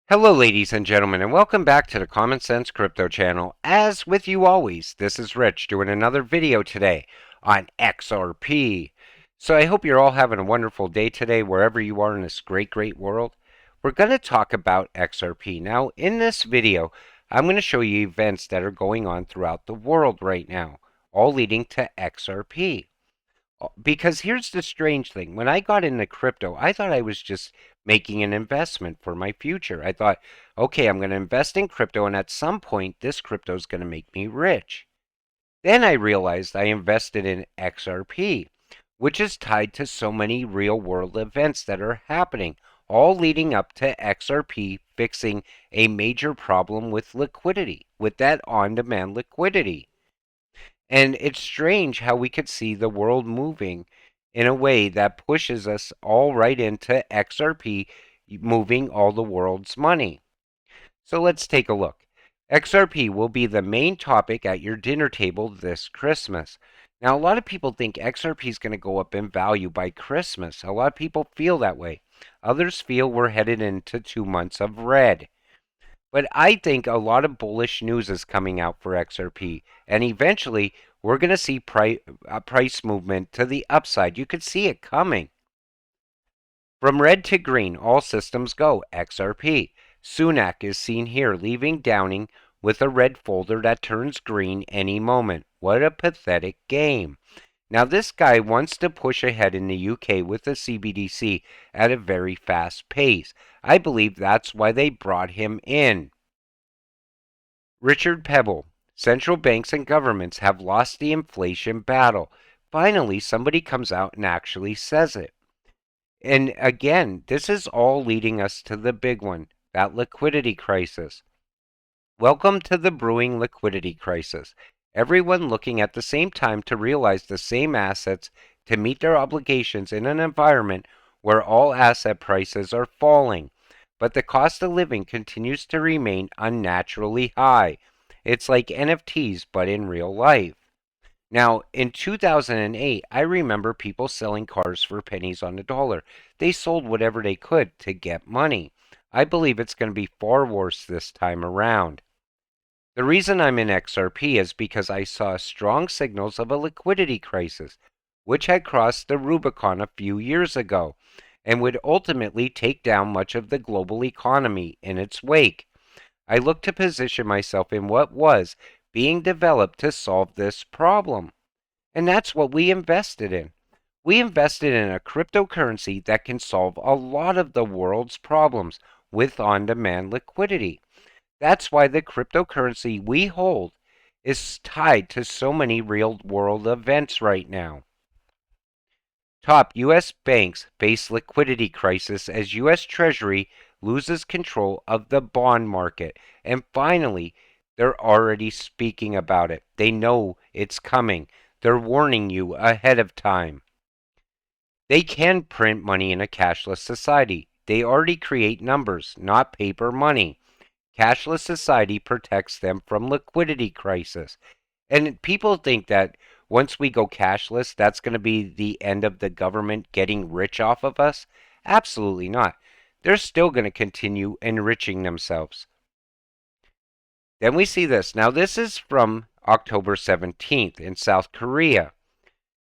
Hello, ladies and gentlemen, and welcome back to the Common Sense Crypto channel. As with you always, this is Rich doing another video today on XRP. So I hope you're all having a wonderful day today, wherever you are in this great world. We're going to talk about XRP. Now, in this video, I'm going to show you events that are going on throughout the world right now, all leading to XRP. Because here's the strange thing. When I got into crypto, I thought I was just making an investment for my future. I thought, okay, I'm going to invest in crypto, and at some point, this crypto is going to make me rich. Then I realized I invested in XRP, which is tied to so many real world events that are happening, all leading up to XRP fixing a major problem with liquidity, with that on demand liquidity. And it's strange how we could see the world moving in a way that pushes us all right into XRP moving all the world's money. So let's take a look. XRP will be the main topic at your dinner table this Christmas. Now, a lot of people think XRP is going to go up in value by Christmas. A lot of people feel that way. Others feel we're headed into 2 months of red. But I think a lot of bullish news is coming out for XRP, and eventually we're going to see price movement to the upside. You could see it coming. From red to green, all systems go. XRP. Sunak is seen here leaving Downing with a red folder that turns green any moment. What a pathetic game. Now, this guy wants to push ahead in the UK with the CBDC at a very fast pace. I believe that's why they brought him in. Richard Pebble. Central banks and governments have lost the inflation battle. Finally, somebody comes out and actually says it. And again, this is all leading us to the big one, that liquidity crisis. Welcome to the brewing liquidity crisis. Everyone looking at the same time to realize the same assets to meet their obligations in an environment where all asset prices are falling. But the cost of living continues to remain unnaturally high. It's like NFTs, but in real life. Now, in 2008, I remember people selling cars for pennies on the dollar. They sold whatever they could to get money. I believe it's going to be far worse this time around. The reason I'm in XRP is because I saw strong signals of a liquidity crisis, which had crossed the Rubicon a few years ago and would ultimately take down much of the global economy in its wake. I looked to position myself in what was being developed to solve this problem. And that's what we invested in. We invested in a cryptocurrency that can solve a lot of the world's problems with on demand liquidity. That's why the cryptocurrency we hold is tied to so many real world events right now. Top U.S. banks face liquidity crisis as U.S. Treasury loses control of the bond market. And finally, they're already speaking about it. They know it's coming. They're warning you ahead of time. They can print money in a cashless society. They already create numbers, not paper money. Cashless society protects them from liquidity crisis. And people think that once we go cashless, that's going to be the end of the government getting rich off of us. Absolutely not. They're still going to continue enriching themselves. Then we see this. Now, this is from October 17th in South Korea.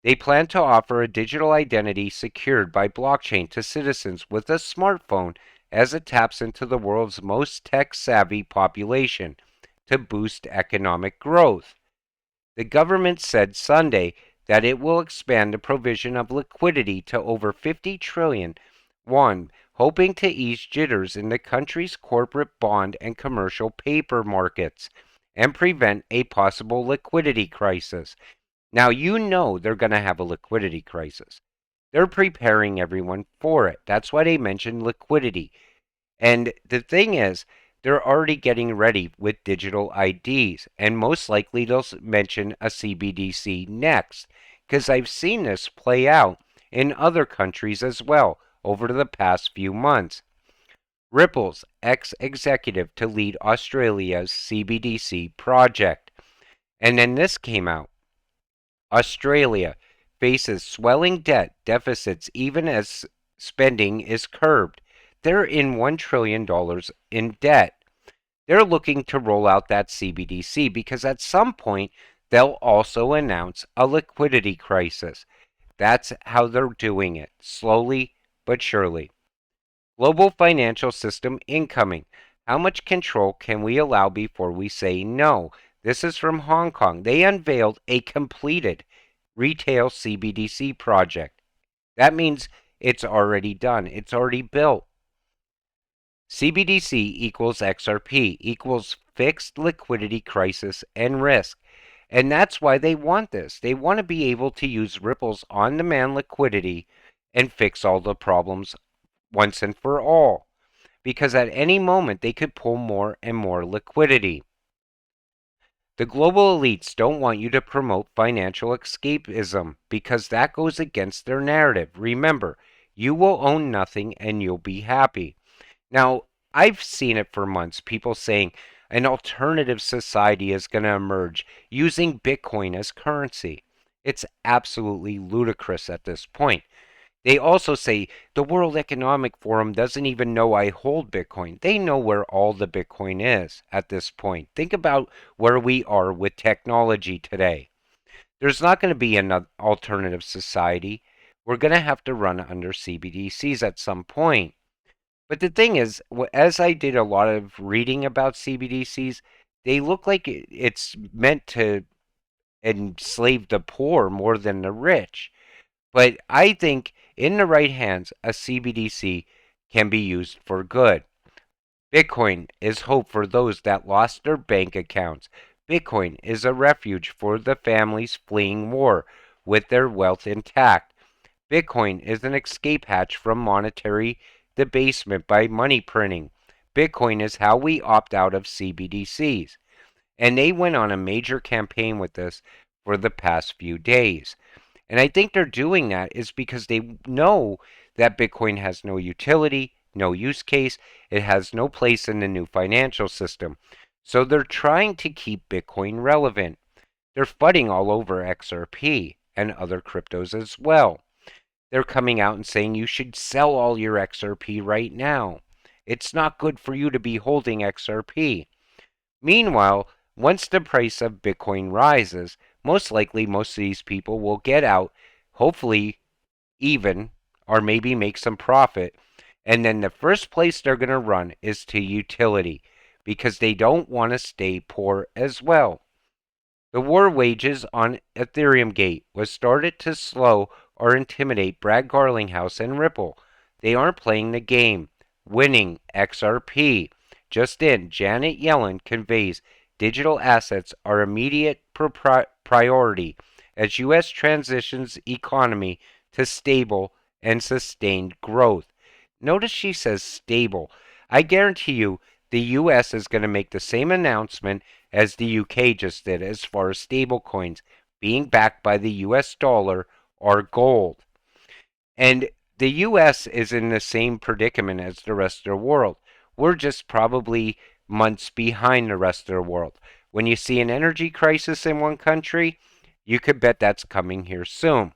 They plan to offer a digital identity secured by blockchain to citizens with a smartphone as it taps into the world's most tech-savvy population to boost economic growth. The government said Sunday that it will expand the provision of liquidity to over 50 trillion won, hoping to ease jitters in the country's corporate bond and commercial paper markets and prevent a possible liquidity crisis. Now, you know they're going to have a liquidity crisis. They're preparing everyone for it. That's why they mentioned liquidity. And the thing is, they're already getting ready with digital IDs, and most likely they'll mention a CBDC next, because I've seen this play out in other countries as well over the past few months. Ripple's ex-executive to lead Australia's CBDC project. And then this came out. Australia faces swelling debt deficits even as spending is curbed. they're in $1 trillion in debt. They're looking to roll out that CBDC because at some point they'll also announce a liquidity crisis. That's how they're doing it, slowly but surely. Global financial system incoming. How much control can we allow before we say no? This is from Hong Kong. They unveiled a completed retail CBDC project. That means it's already done, it's already built. CBDC equals XRP equals fixed liquidity crisis and risk. And that's why they want this. They want to be able to use Ripple's on demand liquidity and fix all the problems once and for all. Because at any moment they could pull more and more liquidity. The global elites don't want you to promote financial escapism because that goes against their narrative. Remember, you will own nothing and you'll be happy. Now, I've seen it for months, people saying an alternative society is going to emerge using Bitcoin as currency. It's absolutely ludicrous at this point. They also say the World Economic Forum doesn't even know I hold Bitcoin. They know where all the Bitcoin is at this point. Think about where we are with technology today. There's not going to be an alternative society. We're going to have to run under CBDCs at some point. But the thing is, as I did a lot of reading about CBDCs, they look like it's meant to enslave the poor more than the rich. But I think in the right hands, a CBDC can be used for good. Bitcoin is hope for those that lost their bank accounts. Bitcoin is a refuge for the families fleeing war with their wealth intact. Bitcoin is an escape hatch from monetary debasement by money printing. Bitcoin is how we opt out of CBDCs. And they went on a major campaign with this for the past few days. And I think they're doing that is because they know that Bitcoin has no utility, no use case, it has no place in the new financial system. So they're trying to keep Bitcoin relevant. They're fighting all over XRP and other cryptos as well. They're coming out and saying you should sell all your XRP right now. It's not good for you to be holding XRP. Meanwhile, once the price of Bitcoin rises, most likely most of these people will get out, hopefully even, or maybe make some profit. And then the first place they're going to run is to utility because they don't want to stay poor as well. The war wages on Ethereum Gate was started to slow or intimidate Brad Garlinghouse and Ripple. They aren't playing the game. Winning XRP. Just in, Janet Yellen conveys digital assets are immediate priority as U.S. transitions economy to stable and sustained growth. Notice she says stable. I guarantee you the U.S. is going to make the same announcement as the UK just did as far as stablecoins being backed by the US dollar or gold. And the US is in the same predicament as the rest of the world. We're just probably months behind the rest of the world. When you see an energy crisis in one country, you could bet that's coming here soon.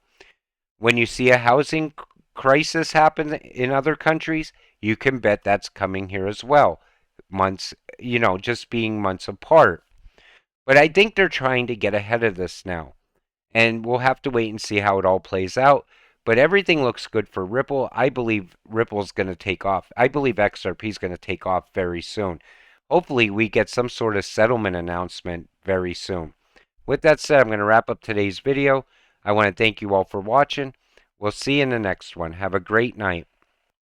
When you see a housing crisis happen in other countries, you can bet that's coming here as well. Months, just being months apart. But I think they're trying to get ahead of this now. And we'll have to wait and see how it all plays out. But everything looks good for Ripple. I believe Ripple's going to take off. I believe XRP is going to take off very soon. Hopefully, we get some sort of settlement announcement very soon. With that said, I'm going to wrap up today's video. I want to thank you all for watching. We'll see you in the next one. Have a great night.